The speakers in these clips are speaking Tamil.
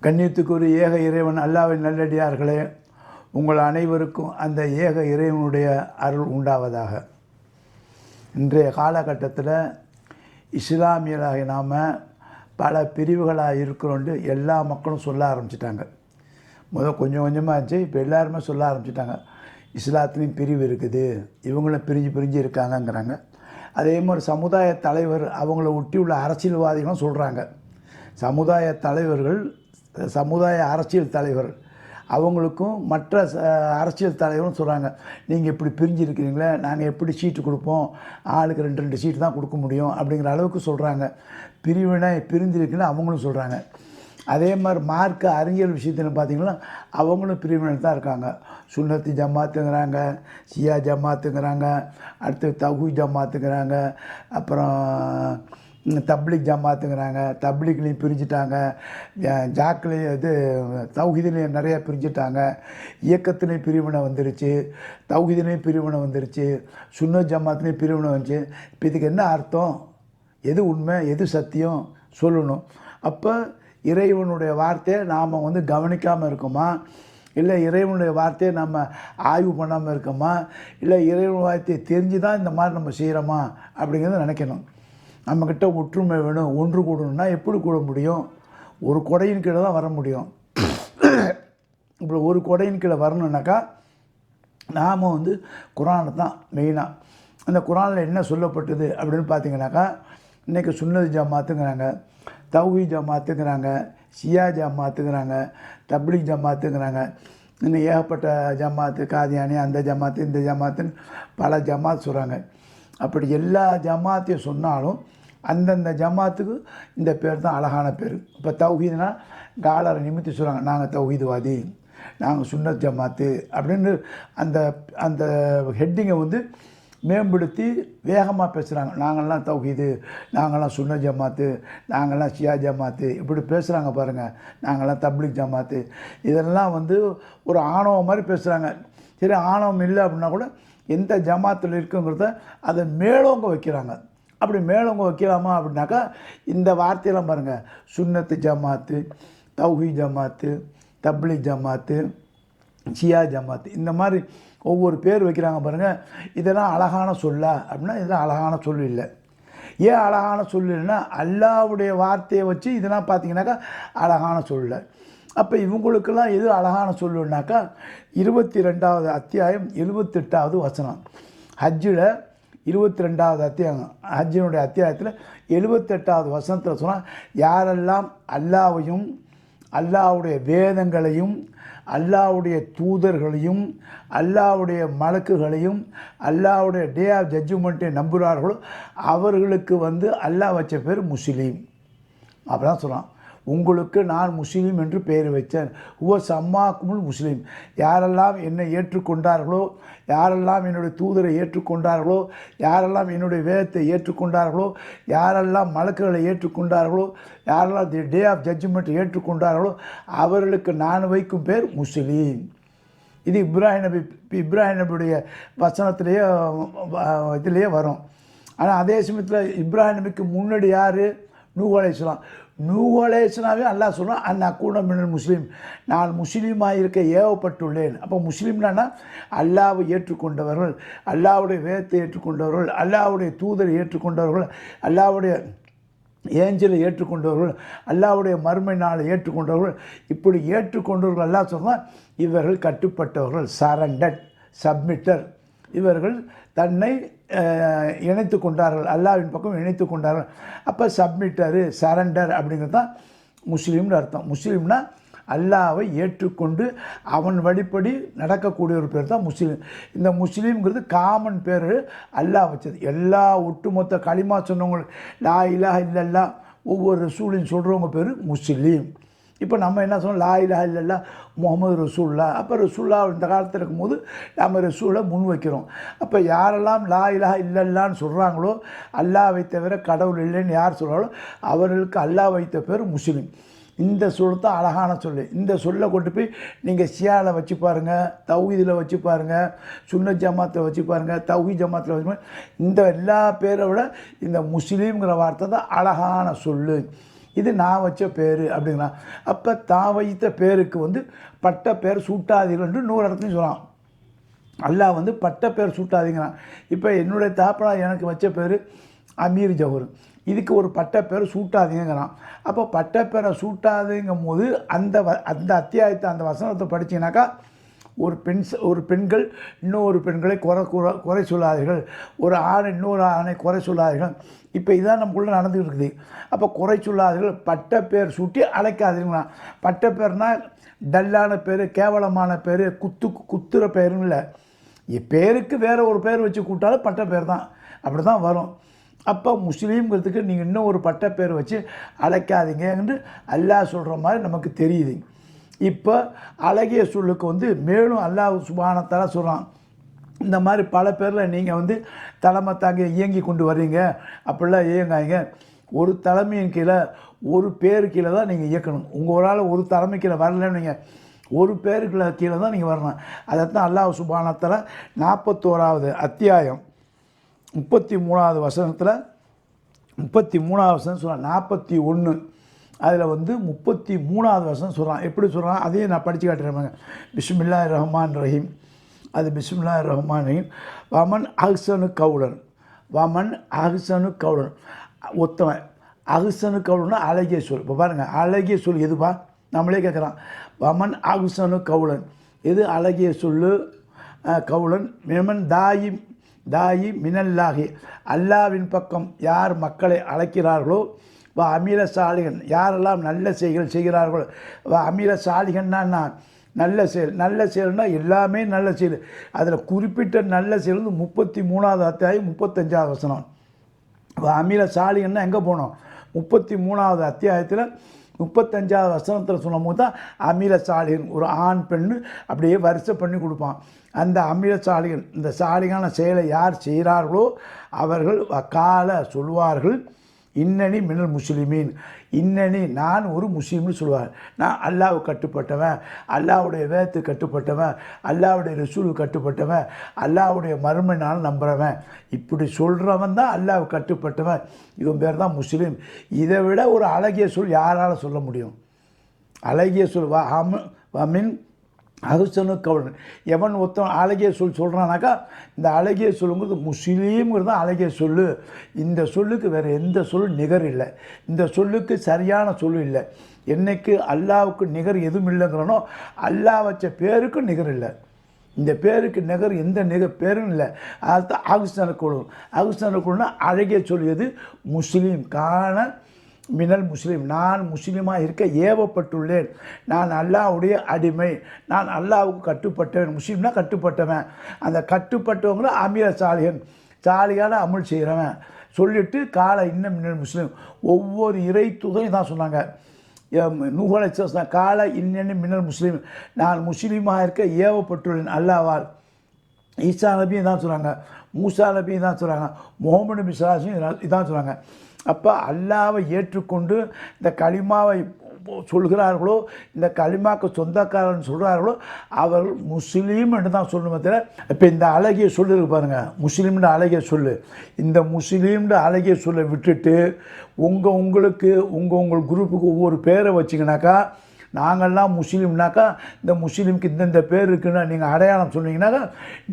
கண்ணியத்துக்குரிய ஏக இறைவன் அல்லாஹ்வின் நல்லடியார்களே, உங்கள் அனைவருக்கும் அந்த ஏக இறைவனுடைய அருள் உண்டாவதாக. இன்றைய காலகட்டத்தில் இஸ்லாமியராக நாம் பல பிரிவுகளாக இருக்கிறோண்டு எல்லா மக்களும் சொல்ல ஆரம்பிச்சிட்டாங்க. கொஞ்சம் கொஞ்சமாக இருந்துச்சு, இப்போ எல்லாருமே சொல்ல ஆரம்பிச்சிட்டாங்க. இஸ்லாத்துலேயும் பிரிவு இருக்குது, இவங்களும் பிரிஞ்சு இருக்காங்கங்கிறாங்க. அதே மாதிரி சமுதாய தலைவர் அவங்கள ஒட்டி உள்ள அரசியல்வாதிகளும் சொல்கிறாங்க. சமுதாய தலைவர்கள், சமுதாய அரசியல் தலைவர் அவங்களுக்கும் மற்ற அரசியல் தலைவரும் சொல்கிறாங்க, நீங்கள் இப்படி பிரிஞ்சிருக்கிறீங்களே, நாங்கள் எப்படி சீட்டு கொடுப்போம், ஆளுக்கு 2 சீட்டு தான் கொடுக்க முடியும் அப்படிங்கிற அளவுக்கு சொல்கிறாங்க. பிரிவினை பிரிஞ்சிருக்குன்னு அவங்களும் சொல்கிறாங்க. அதே மாதிரி மார்க்க அறிவியல் விஷயத்தில் பார்த்திங்கன்னா அவங்களும் பிரிவினை தான் இருக்காங்க. சுன்னத்தி ஜமாத்துங்கிறாங்க, ஷியா ஜமாத்துங்கிறாங்க, அடுத்து தௌஹீத் ஜமாத்துங்கிறாங்க, அப்புறம் தப்லீக் ஜமாத்துங்கிறாங்க. தப்லீக்லேயும் பிரிஞ்சுட்டாங்க, ஜாக்லேயும் தௌஹீதுலேயும் நிறையா பிரிஞ்சுட்டாங்க. இயக்கத்துலேயும் பிரிவினை வந்துருச்சு, தௌஹீதுலேயும் பிரிவினை வந்துருச்சு, சுன்னத் ஜமாத்துலேயும் பிரிவினை வந்துச்சு. இப்போ இதுக்கு என்ன அர்த்தம்? எது உண்மை, எது சத்தியம் சொல்லணும். அப்போ இறைவனுடைய வார்த்தையை நாம் கவனிக்காமல் இருக்கோமா, இல்லை இறைவனுடைய வார்த்தையை நம்ம ஆய்வு பண்ணாமல் இருக்கோமா, இல்லை இறைவன் வார்த்தையை தெரிஞ்சு தான் இந்த மாதிரி நம்ம செய்கிறோமா அப்படிங்கிறத நினைக்கணும். நம்மக்கிட்ட ஒற்றுமை வேணும். ஒன்று கூடணும்னா எப்படி கூட முடியும்? ஒரு கொடையின் கீழே தான் வர முடியும். இப்போ ஒரு கொடையின் கீழே வரணுன்னாக்கா நாம் குரானை தான் மெயினாக. அந்த குரானில் என்ன சொல்லப்பட்டது அப்படின்னு பார்த்தீங்கன்னாக்கா, இன்றைக்கி சுன்னத் ஜமாத்துங்கிறாங்க, தௌஹீத் ஜமாத்துங்கிறாங்க, ஷியா ஜமாத்துங்கிறாங்க, தப்லீக் ஜமாத்துங்கிறாங்க, இன்னும் ஏகப்பட்ட ஜமாத்து, காதியானி, அந்த ஜமாத்து, இந்த ஜமாத்துன்னு பல ஜமாத் சொல்கிறாங்க. அப்படி எல்லா ஜமாத்தையும் சொன்னாலும் அந்தந்த ஜமாத்துக்கு இந்த பேர் தான் அழகான பேர். இப்போ தௌஹீதுனா டாலரை நிமித்தி சொல்கிறாங்க, நாங்கள் தௌஹீதுவாதி, நாங்கள் சுன்னத் ஜமாத்து அப்படின்னு அந்த அந்த ஹெட்டிங்கை மேம்படுத்தி வேகமாக பேசுகிறாங்க. நாங்கள்லாம் தௌஹீது, நாங்கள்லாம் சுன்னத் ஜமாத்து, நாங்கள்லாம் ஷியா ஜமாத்து, இப்படி பேசுகிறாங்க பாருங்கள். நாங்கள்லாம் தப்லீக் ஜமாத்து, இதெல்லாம் ஒரு ஆணவம் மாதிரி பேசுகிறாங்க. சரி, ஆணவம் இல்லை அப்படின்னா கூட எந்த ஜமாத்தில் இருக்குங்கிறத அதை மேலோங்க வைக்கிறாங்க. அப்படி மேலோங்க வைக்கலாமா அப்படின்னாக்கா இந்த வார்த்தையெல்லாம் பாருங்கள், சுன்னத்து ஜமாத்து, தௌஹீத் ஜமாத்து, தப்லீக் ஜமாத்து, ஷியா ஜமாத்து, இந்த மாதிரி ஒவ்வொரு பேர் வைக்கிறாங்க பாருங்கள். இதெல்லாம் அழகான சொல்லா அப்படின்னா இதெல்லாம் அழகான சொல் இல்லை. ஏன் அழகான சொல் இல்லைன்னா அல்லாஹ்வுடைய வார்த்தையை வச்சு இதெல்லாம் பார்த்தீங்கன்னாக்கா அழகான சொல்ல. அப்போ இவங்களுக்கெல்லாம் எது அழகான சொல்லுன்னாக்கா 22வது அத்தியாயம் 78வது வசனம். ஹஜ்ஜில் 22வது அத்தியாயம், ஹஜ்ஜினுடைய அத்தியாயத்தில் 78வது வசனத்தில் சொன்னால், யாரெல்லாம் அல்லாஹ்வையும் அல்லாஹ்வுடைய வேதங்களையும் அல்லாஹ்வுடைய தூதர்களையும் அல்லாஹ்வுடைய மலக்குகளையும் அல்லாஹ்வுடைய டே ஆஃப் ஜட்ஜ்மெண்ட்டை நம்புகிறார்களோ அவர்களுக்கு அல்லாஹ் வச்ச பேர் முஸ்லீம். அப்படி தான் சொல்கிறான். உங்களுக்கு நான் முஸ்லீம் என்று பெயர் வைத்தேன். சம்மாக்குமுல் முஸ்லீம். யாரெல்லாம் என்னை ஏற்றுக்கொண்டார்களோ, யாரெல்லாம் என்னுடைய தூதரை ஏற்றுக்கொண்டார்களோ, யாரெல்லாம் என்னுடைய வேதத்தை ஏற்றுக்கொண்டார்களோ, யாரெல்லாம் மலக்குகளை ஏற்றுக்கொண்டார்களோ, யாரெல்லாம் தி டே ஆஃப் ஜட்ஜ்மெண்ட்டை ஏற்றுக்கொண்டார்களோ அவர்களுக்கு நான் வைக்கும் பேர் முஸ்லீம். இது இப்ராஹிம் நபியுடைய வசனத்திலேயே இதிலேயே வரும். ஆனால் அதே சமயத்தில் இப்ராஹிம் நபிக்கு முன்னாடி யார்? நூஹ் அலைஹிஸ்ஸலாம். நூஹ் அலைஹிஸ்ஸலாமே அல்லாஹ் சொல்கிறான், அன் அக்கூன மினல் முஸ்லீம், நான் முஸ்லீமாக இருக்க ஏவப்பட்டுள்ளேன். அப்போ முஸ்லீம்னா அல்லாஹ்வை ஏற்றுக்கொண்டவர்கள், அல்லாஹ்வுடைய வேதத்தை ஏற்றுக்கொண்டவர்கள், அல்லாஹ்வுடைய தூதரை ஏற்றுக்கொண்டவர்கள், அல்லாஹ்வுடைய ஏஞ்சலை ஏற்றுக்கொண்டவர்கள், அல்லாஹ்வுடைய மறுமை நாளை ஏற்றுக்கொண்டவர்கள், இப்படி ஏற்றுக்கொண்டவர்கள் அல்லாஹ் சொன்னால் இவர்கள் கட்டுப்பட்டவர்கள், சரண்டட், சப்மிட்டர். இவர்கள் தன்னை இணைத்து கொண்டார்கள், அல்லாஹ்வின் பக்கம் இணைத்து கொண்டார்கள். அப்போ சப்மிட்டரு, சரண்டர் அப்படிங்கிறது தான் முஸ்லீம்னு அர்த்தம். முஸ்லீம்னா அல்லாஹ்வை ஏற்றுக்கொண்டு அவன் வழிப்படி நடக்கக்கூடிய ஒரு பேர் தான் முஸ்லீம். இந்த முஸ்லீம்ங்கிறது காமன் பேர், அல்லாஹ் வச்சது. எல்லா ஒட்டுமொத்த களிமா சொன்னவங்க, லா இலாஹ இல்லல்லா ஒவ்வொரு ரசூலையும் சொல்கிறவங்க பேர் முஸ்லீம். இப்போ நம்ம என்ன சொன்னோம்? லா இலாஹ இல்லல்லா முஹம்மது ரசூல்லா. அப்போ ரசூல்லா இந்த காலத்தில் இருக்கும்போது நம்ம ரசூலை முன் வைக்கிறோம். அப்போ யாரெல்லாம் லா இலாஹ இல்லல்லான்னு சொல்கிறாங்களோ, அல்லாஹ்வை தவிர கடவுள் இல்லைன்னு யார் சொல்கிறாங்களோ அவர்களுக்கு அல்லாஹ் வைத்த பேர் முஸ்லீம். இந்த சொல் தான் அழகான சொல். இந்த சொல்லை கொண்டு போய் நீங்கள் ஷியாவில் வச்சு பாருங்கள், தௌஹீதில் வச்சு பாருங்கள், சுன்னத் ஜமாத்தில் வச்சு பாருங்கள், தௌஹீத் ஜமாத்தில் வச்சு பாருங்கள். இந்த எல்லா பேரை விட இந்த முஸ்லீம்ங்கிற வார்த்தை தான் அழகான சொல். இது நான் வச்ச பேர் அப்படிங்கிறான். அப்போ தான் வைத்த பேருக்கு வந்து பட்ட பேர் சூட்டாதீர்கள் என்று 100 இடத்துலையும் சொல்லலாம். அல்லாஹ் வந்து பட்ட பேர் சூட்டாதீங்கிறான். இப்போ என்னுடைய தாப்பனா எனக்கு வச்ச பேர் அமீர் ஜவஹர், இதுக்கு ஒரு பட்ட பேர் சூட்டாதீங்கிறான். அப்போ பட்ட பேரை சூட்டாதீங்கும் போது அந்த அத்தியாயத்தை அந்த வசனத்தை படித்தீங்கன்னாக்கா ஒரு பெண்கள் இன்னொரு பெண்களை குறை சொல்லாதீர்கள், ஒரு ஆண் இன்னொரு ஆணை குறை சொல்லாதீர்கள். இப்போ இதான் நமக்குள்ளே நடந்துகிட்டு இருக்குது. அப்போ குறை சொல்லாதீர்கள், பட்ட பேர் சூட்டி அழைக்காதீங்களா. பட்ட பேர்னால் டல்லான பேர், கேவலமான பேர், குத்துற பேருன்னு இல்லை. பேருக்கு வேறு ஒரு பேர் வச்சு கூப்பிட்டாலும் பட்ட பேர் தான், அப்படி தான் வரும். அப்போ முஸ்லீம்ங்கிறதுக்கு நீங்கள் இன்னும் ஒரு பட்ட பேர் வச்சு அழைக்காதீங்க என்று அல்லாஹ் சொல்கிற மாதிரி நமக்கு தெரியுது. இப்போ அழகிய சொல்லுக்கு வந்து மேலும் அல்லாஹ் சுப்ஹானஹு வ தஆலா சொல்கிறான், இந்த மாதிரி பல பேரில் நீங்கள் வந்து தலைமை தாங்கி இயங்கி கொண்டு வர்றீங்க, அப்படிலாம் இயங்காங்க. ஒரு தலைமையின் கீழே ஒரு பேர் கீழே தான் நீங்கள் இயக்கணும். உங்கள் ஒரு ஆள் ஒரு தலைமை கீழே வரலன்னு நீங்கள் ஒரு பேருக்குள்ள கீழே தான் நீங்கள் வரணும். அதைத்தான் அல்லாஹ் சுப்ஹானஹு வ தஆலா 41வது அத்தியாயம் 33வது வசனத்தில் 33வது வசனம் சொல்கிறான். 41 அதில் வந்து 33வது வசனம் சொல்கிறான். எப்படி சொல்கிறான் அதையும் நான் படித்து காட்டுறேன். பிஸ்மில்லாஹிர் ரஹ்மானிர் ரஹீம். அது பிஸ்மில்லாஹிர் ரஹ்மானிர் ரஹீம். வமன் அஹ்சனு கவுலன் ஒத்தவன். அஹ்சனு கவுலன்னா அழகிய சொல். இப்போ பாருங்கள், அழகிய சொல் எதுப்பா நம்மளே கேட்குறான். வமன் அஹ்சனு கவுலன், எது அழகிய சொல்லு? கவுலன் மிமன் தாயி மினல்லாஹி, அல்லாவின் பக்கம் யார் மக்களை அழைக்கிறார்களோ, அமீர சாலிகன், யாரெல்லாம் நல்ல செயல்கள் செய்கிறார்களோ, அமீர சாலிகன்னா நல்ல செயல்னால் எல்லாமே நல்ல செயல். அதில் குறிப்பிட்ட நல்ல செயல் வந்து 33வது அத்தியாயம் 35வது வசனம். அமீர சாலிகன்னா எங்கே போனோம்? 33வது அத்தியாயத்தில் 35வது வசனத்தில் சொன்னும் போது தான் அமீர சாலிகன், ஒரு ஆண் பெண்ணு அப்படியே வரிசை பண்ணி கொடுப்பான். அந்த அமீர சாலிகன், இந்த சாலிகான செயலை யார் செய்கிறார்களோ அவர்கள் கால சொல்வார்கள், இன்னனி மினல் முஸ்லிமீன், இன்னனி நான் ஒரு முஸ்லீம்னு சொல்லுவார். நான் அல்லாஹ்வுக்கு கட்டுப்பட்டவன், அல்லாஹ்வுடைய வேதத்துக்கு கட்டுப்பட்டவன், அல்லாஹ்வுடைய ரசூலுக்கு கட்டுப்பட்டவன், அல்லாஹ்வுடைய மறுமை நாள் நம்புகிறவன், இப்படி சொல்கிறவன் தான் அல்லாஹ்வுக்கு கட்டுப்பட்டவன், இவன் பேர் தான் முஸ்லீம். இதை விட ஒரு அழகிய சொல் யாரால் சொல்ல முடியும்? அழகிய சொல் வமின் அஹ்சனு கவுலன், எவன் ஒருத்தன் அழகிய சொல் சொல்கிறானாக்கா இந்த அழகிய சொல்லுங்கிறது முஸ்லீம்ங்கிறது தான் அழகிய சொல். இந்த சொல்லுக்கு வேறு எந்த சொல்லும் நிகர் இல்லை, இந்த சொல்லுக்கு சரியான சொல் இல்லை. என்னைக்கு அல்லாஹ்வுக்கு நிகர் எதுவும் இல்லைங்கிறனோ அல்லாஹ் வச்ச பேருக்கு நிகர் இல்லை. இந்த பேருக்கு நிகர் எந்த பேரும் இல்லை. அதுதான் அஹ்சனு கவுலன். அழகிய சொல் எது? முஸ்லீம். காண மினல் முஸ்லீம், நான் முஸ்லீமாக இருக்க ஏவப்பட்டுள்ளேன், நான் அல்லாஹ்வுடைய அடிமை, நான் அல்லாஹ்வுக்கு கட்டுப்பட்டவன். முஸ்லீம்னா கட்டுப்பட்டவன். அந்த கட்டுப்பட்டவங்கள அமீர சாலிகான அமல் செய்கிறவன் சொல்லிவிட்டு கால இன்னும் மினல் முஸ்லீம். ஒவ்வொரு இறை தூதரையும் தான் சொன்னாங்க. நூஹ் அலைஹிஸ்ஸலாம் கால இன்னும் மினல் முஸ்லீம், நான் முஸ்லீமாக இருக்க ஏவப்பட்டுள்ளேன் அல்லாஹ்வால். ஈசா நபியும் தான் சொல்கிறாங்க, மூசா நபியும் தான் சொல்கிறாங்க, முகமது நபி ஸல்லல்லாஹு இதான் சொல்கிறாங்க. அப்போ அல்லாவை ஏற்றுக்கொண்டு இந்த களிமாவை சொல்கிறார்களோ, இந்த களிமாக்கு சொந்தக்காரன் சொல்கிறார்களோ அவர்கள் முஸ்லீம் என்று தான் சொல்லணுமே தவிர. இப்போ இந்த அழகிய சொல்லு இருக்கு பாருங்கள், முஸ்லீம்ன்ற அழகிய சொல்லு. இந்த முஸ்லீம்ன்ற அழகிய சொல்லை விட்டுட்டு உங்களுக்கு உங்கள் குரூப்புக்கு ஒவ்வொரு பேரை வச்சிங்கனாக்கா, நாங்கள்லாம் முஸ்லீம்னாக்கா இந்த முஸ்லீமுக்கு இந்தந்த பேர் இருக்குன்னா நீங்கள் அடையாளம் சொன்னீங்கன்னாக்கா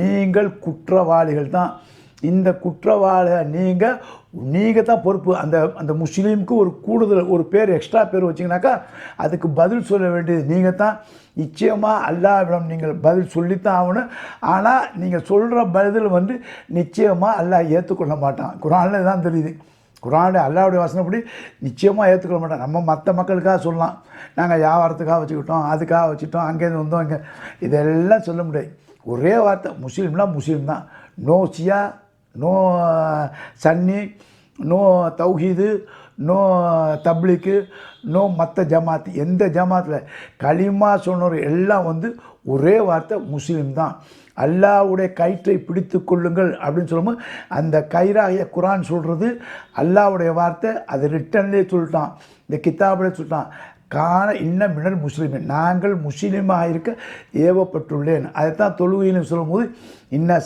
நீங்கள் குற்றவாளிகள் தான். இந்த குற்றவாளியை நீங்கள் தான் பொறுப்பு. அந்த முஸ்லீமுக்கு ஒரு கூடுதல் ஒரு பேர் எக்ஸ்ட்ரா பேர் வச்சிங்கனாக்கா அதுக்கு பதில் சொல்ல வேண்டியது நீங்கள் தான். நிச்சயமாக அல்லாஹ்விடம் நீங்கள் பதில் சொல்லித்தான் ஆகணும். ஆனால் நீங்கள் சொல்கிற பதில் வந்து நிச்சயமாக அல்லாஹ் ஏற்றுக்கொள்ள மாட்டான். குர்ஆனில் தான் தெரியுது. குர்ஆனில் அல்லாஹ்வுடைய வசனப்படி நிச்சயமாக ஏற்றுக்கொள்ள மாட்டான். நம்ம மற்ற மக்களுக்காக சொல்லலாம், நாங்கள் வியாபாரத்துக்காக வச்சுக்கிட்டோம், அதுக்காக வச்சுட்டோம், அங்கேருந்து வந்தோம், இங்கே இதெல்லாம் சொல்ல முடியாது. ஒரே வார்த்தை, முஸ்லீம்னா முஸ்லீம் தான். No Shia, no Sunni, no தௌஹீது, நோ தப்லீக்கு, நோ மற்ற ஜமாத்து. எந்த ஜமாத்தில் களிமா சொன்னவர் எல்லாம் வந்து ஒரே வார்த்தை முஸ்லீம் தான். அல்லாஹ்வுடைய கயிற்றை பிடித்து கொள்ளுங்கள் அப்படின்னு சொல்லும்போது அந்த கயிறாகிய குர்ஆன் சொல்கிறது அல்லாஹ்வுடைய வார்த்தை. அது ரிட்டன்லேயே சொல்லிட்டான், இந்த கித்தாபிலே சொல்லிட்டான். காண இன்ன மினல் முஸ்லிமின், நாங்கள் முஸ்லீமாக இருக்க ஏவப்பட்டுள்ளேன். அதைத்தான் தொழுகையிலும் சொல்லும்போது இன்ன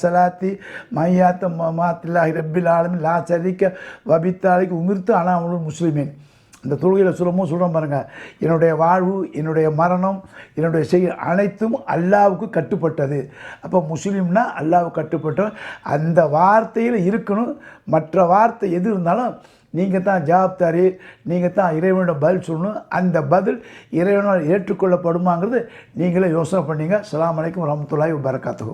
சலாத்தி மையாத்த மாத்தில்லாஹி ரப்பில் ஆலமின் லா ஷரீக்க வபித்தாலிக்கு உமிர்த்து அனாமுல் முஸ்லிமின். இந்த தொழுகையில் சொல்கிறோம் பாருங்கள், என்னுடைய வாழ்வு, என்னுடைய மரணம், என்னுடைய செயல் அனைத்தும் அல்லாவுக்கு கட்டுப்பட்டது. அப்போ முஸ்லீம்னா அல்லாவுக்கு கட்டுப்பட்டோம். அந்த வார்த்தையில் இருக்கணும். மற்ற வார்த்தை எது இருந்தாலும் நீங்கள் தான் ஜவாப்தாரி, நீங்கள் தான் இறைவனோட பதில் சொல்லணும். அந்த பதில் இறைவனால் ஏற்றுக்கொள்ளப்படுமாங்கிறது நீங்களே யோசனை பண்ணீங்க. அஸ்ஸலாமு அலைக்கும் வரஹ்மத்துல்லாஹி வபரகாத்துஹு.